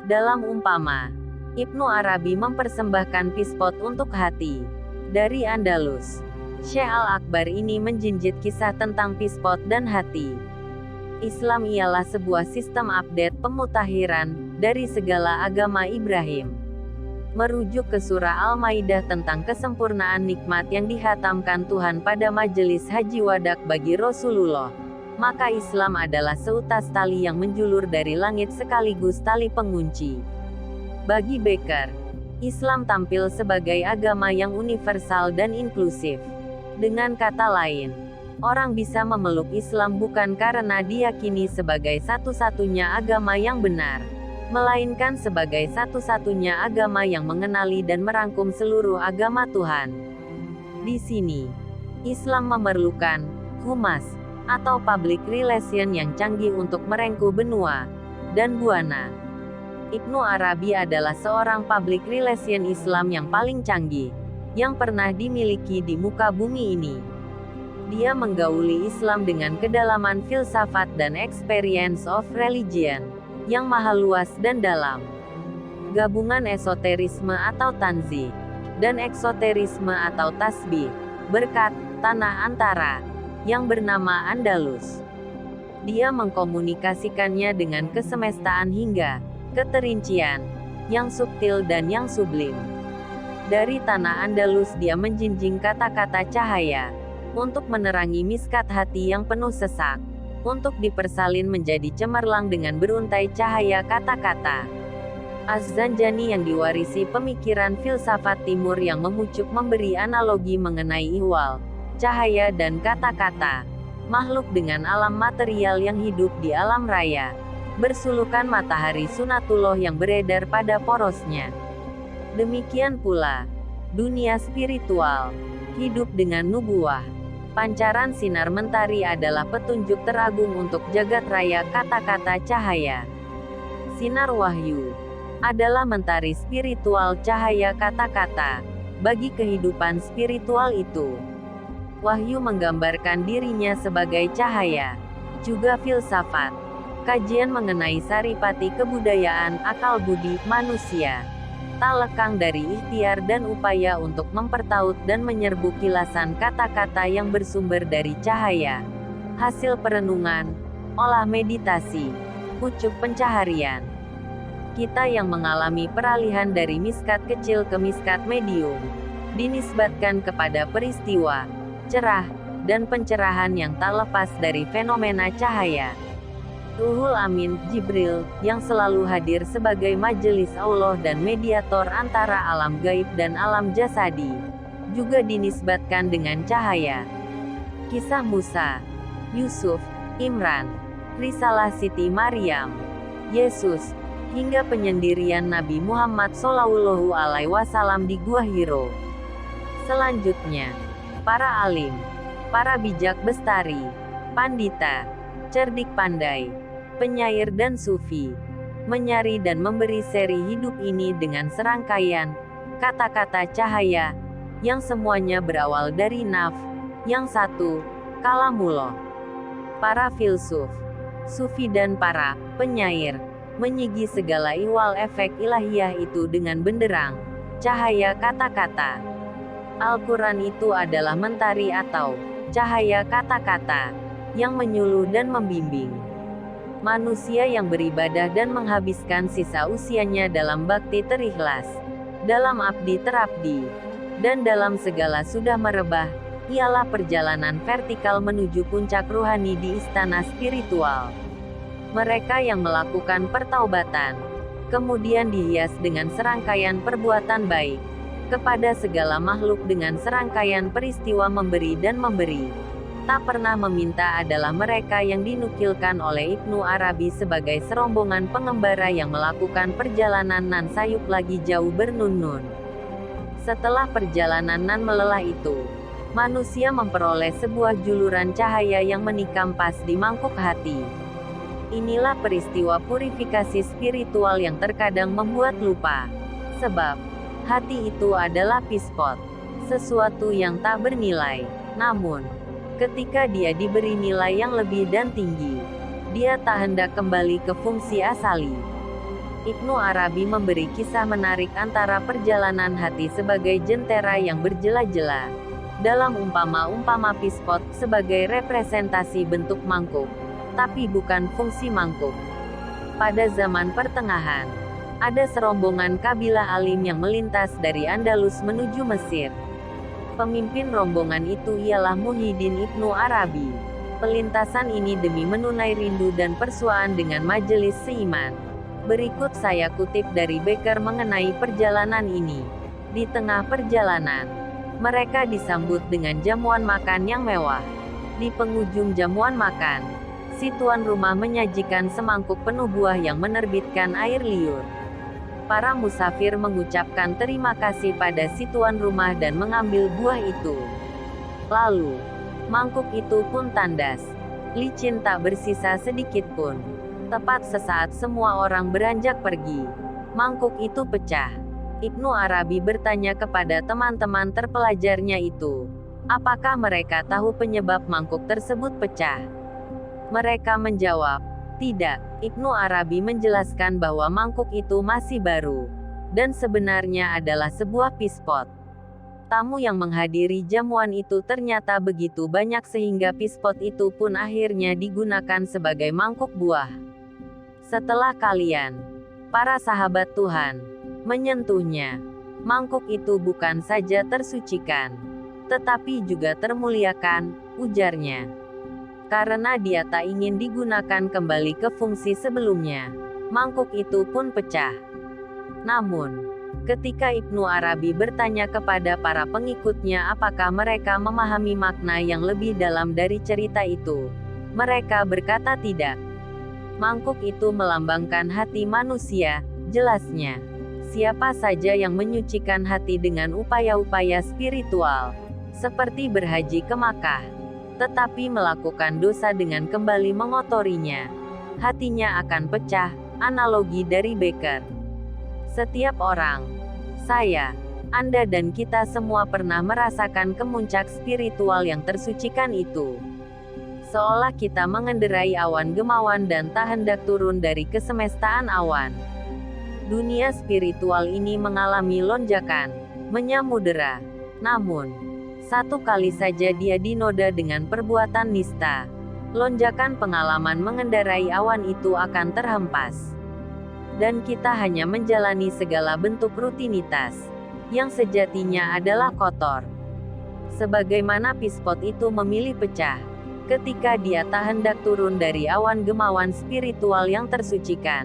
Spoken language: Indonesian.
Dalam umpama, Ibnu Arabi mempersembahkan pispot untuk hati. Dari Andalus, Syekh Al-Akbar ini menjinjit kisah tentang pispot dan hati. Islam ialah sebuah sistem update pemutahiran dari segala agama Ibrahim. Merujuk ke surah Al-Maidah tentang kesempurnaan nikmat yang dihatamkan Tuhan pada majelis haji wadak bagi Rasulullah, maka Islam adalah seutas tali yang menjulur dari langit sekaligus tali pengunci. Bagi Becker, Islam tampil sebagai agama yang universal dan inklusif. Dengan kata lain, orang bisa memeluk Islam bukan karena diyakini sebagai satu-satunya agama yang benar, melainkan sebagai satu-satunya agama yang mengenali dan merangkum seluruh agama Tuhan. Di sini, Islam memerlukan humas atau public relation yang canggih untuk merengkuh benua dan buana. Ibnu Arabi adalah seorang public relation Islam yang paling canggih yang pernah dimiliki di muka bumi ini. Dia menggauli Islam dengan kedalaman filsafat dan experience of religion yang maha luas dan dalam. Gabungan esoterisme atau tanzih dan eksoterisme atau tasbih berkat tanah antara yang bernama Andalus. Dia mengkomunikasikannya dengan kesemestaan hingga keterincian yang subtil dan yang sublim. Dari tanah Andalus dia menjinjing kata-kata cahaya untuk menerangi miskat hati yang penuh sesak, untuk dipersalin menjadi cemerlang dengan beruntai cahaya kata-kata. Az-Zanjani yang diwarisi pemikiran filsafat timur yang memucuk memberi analogi mengenai ihwal, cahaya dan kata-kata, makhluk dengan alam material yang hidup di alam raya, bersulukan matahari sunatullah yang beredar pada porosnya. Demikian pula, dunia spiritual, hidup dengan nubuah. Pancaran sinar mentari adalah petunjuk teragung untuk jagat raya kata-kata cahaya. Sinar wahyu adalah mentari spiritual cahaya kata-kata bagi kehidupan spiritual itu. Wahyu menggambarkan dirinya sebagai cahaya, juga filsafat, kajian mengenai saripati kebudayaan akal budi manusia, tak lekang dari ikhtiar dan upaya untuk mempertaut dan menyerbu kilasan kata-kata yang bersumber dari cahaya, hasil perenungan, olah meditasi, pucuk pencaharian. Kita yang mengalami peralihan dari miskat kecil ke miskat medium, dinisbatkan kepada peristiwa, cerah, dan pencerahan yang tak lepas dari fenomena cahaya. Ruhul Amin, Jibril, yang selalu hadir sebagai majelis Allah dan mediator antara alam gaib dan alam jasadi, juga dinisbatkan dengan cahaya. Kisah Musa, Yusuf, Imran, Risalah Siti Maryam, Yesus, hingga penyendirian Nabi Muhammad SAW di Gua Hiro. Selanjutnya, para alim, para bijak bestari, pandita, cerdik pandai, penyair dan sufi, menyari dan memberi seri hidup ini dengan serangkaian kata-kata cahaya, yang semuanya berawal dari naf, yang satu, kalamullah. Para filsuf, sufi dan para penyair, menyigi segala ihwal efek ilahiyah itu dengan benderang cahaya kata-kata. Al-Quran itu adalah mentari atau cahaya kata-kata yang menyuluh dan membimbing manusia yang beribadah dan menghabiskan sisa usianya dalam bakti terikhlas, dalam abdi terabdi, dan dalam segala sudah merebah, ialah perjalanan vertikal menuju puncak ruhani di istana spiritual. Mereka yang melakukan pertaubatan, kemudian dihias dengan serangkaian perbuatan baik, kepada segala makhluk dengan serangkaian peristiwa memberi dan memberi, tak pernah meminta adalah mereka yang dinukilkan oleh Ibnu Arabi sebagai serombongan pengembara yang melakukan perjalanan nan sayup lagi jauh bernun-nun. Setelah perjalanan nan melelah itu, manusia memperoleh sebuah juluran cahaya yang menikam pas di mangkuk hati. Inilah peristiwa purifikasi spiritual yang terkadang membuat lupa. Sebab, hati itu adalah pispot, sesuatu yang tak bernilai. Namun, ketika dia diberi nilai yang lebih dan tinggi, dia tak hendak kembali ke fungsi asali. Ibnu Arabi memberi kisah menarik antara perjalanan hati sebagai jentera yang berjela-jela. Dalam umpama pispot sebagai representasi bentuk mangkuk, tapi bukan fungsi mangkuk. Pada zaman pertengahan, ada serombongan kabilah alim yang melintas dari Andalus menuju Mesir. Pemimpin rombongan itu ialah Muhyiddin Ibnu Arabi. Pelintasan ini demi menunai rindu dan persuaan dengan majelis seiman. Berikut saya kutip dari Becker mengenai perjalanan ini. Di tengah perjalanan, mereka disambut dengan jamuan makan yang mewah. Di penghujung jamuan makan, si tuan rumah menyajikan semangkuk penuh buah yang menerbitkan air liur. Para musafir mengucapkan terima kasih pada si tuan rumah dan mengambil buah itu. Lalu, mangkuk itu pun tandas. Licin tak bersisa sedikit pun. Tepat sesaat semua orang beranjak pergi, mangkuk itu pecah. Ibnu Arabi bertanya kepada teman-teman terpelajarnya itu, apakah mereka tahu penyebab mangkuk tersebut pecah? Mereka menjawab, tidak. Ibnu Arabi menjelaskan bahwa mangkuk itu masih baru, dan sebenarnya adalah sebuah pispot. Tamu yang menghadiri jamuan itu ternyata begitu banyak sehingga pispot itu pun akhirnya digunakan sebagai mangkuk buah. Setelah kalian, para sahabat Tuhan, menyentuhnya, mangkuk itu bukan saja tersucikan, tetapi juga termuliakan, ujarnya. Karena dia tak ingin digunakan kembali ke fungsi sebelumnya, mangkuk itu pun pecah. Namun, ketika Ibnu Arabi bertanya kepada para pengikutnya apakah mereka memahami makna yang lebih dalam dari cerita itu, mereka berkata tidak. Mangkuk itu melambangkan hati manusia, jelasnya. Siapa saja yang menyucikan hati dengan upaya-upaya spiritual, seperti berhaji ke Makkah, tetapi melakukan dosa dengan kembali mengotorinya, hatinya akan pecah. Analogi dari Becker. Setiap orang, saya, Anda dan kita semua pernah merasakan kemuncak spiritual yang tersucikan itu. Seolah kita mengendarai awan gemawan dan tak hendak turun dari kesemestaan awan. Dunia spiritual ini mengalami lonjakan, menyamudera. Namun, satu kali saja dia dinoda dengan perbuatan nista. Lonjakan pengalaman mengendarai awan itu akan terhempas. Dan kita hanya menjalani segala bentuk rutinitas, yang sejatinya adalah kotor. Sebagaimana pispot itu memilih pecah, ketika dia tak hendak turun dari awan gemawan spiritual yang tersucikan.